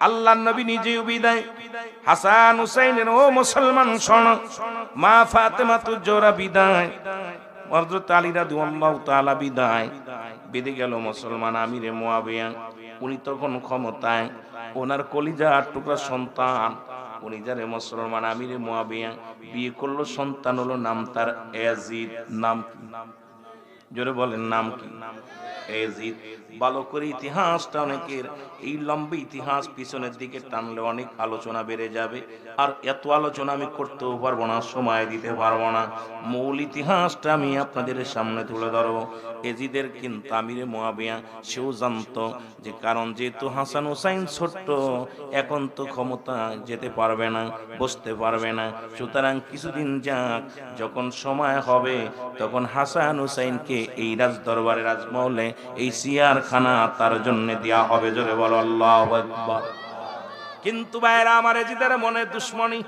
আল্লাহর নবী নিজেও বিদায়। হাসান হুসাইনের ও মুসলমান শোনো, মা ফাতেমাতুজ জোহরা বিদায়, হযরত আলী রাদিয়াল্লাহু তাআলা বিদায়। বেঁধে গেল মুসলমান আমিরে মুয়াবিয়া। উনি তখন ক্ষমতায়, ওনার কলিজার টুকরা সন্তান, উনি যারে মুসলমান আমিরে মুয়াবিয়া বিয়ে করলো, সন্তান হলো, নাম তার ইয়াজিদ। নাম কি? জোরে বলেন নাম কি? ইয়াজিদ। ভালো করে ইতিহাসটা অনেকের, এই লম্বা ইতিহাস পিছনের দিকে টানলে অনেক আলোচনা বেড়ে যাবে, আর এত আলোচনা আমি করতেও পারবো না, সময় দিতে পারবো না। মূল ইতিহাসটা আমি আপনাদের সামনে তুলে ধরবো। ইয়াজিদের কিন্তু আমিরে মুয়াবিয়া সেও জানতো যে, কারণ যেহেতু হাসান হুসাইন ছোট্ট, এখন তো ক্ষমতা যেতে পারবে না, বসতে পারবে না, সুতরাং কিছুদিন যাক, যখন সময় হবে তখন হাসান হুসাইনকে এই রাজ দরবারে, রাজমহলে এই সিয়ারখানা তার জন্য দেয়া হবে। জোরে বলো আল্লাহু আকবার। কিন্তু ভাইরা আমার, ইয়াজিদের মনে দুশ্মনী।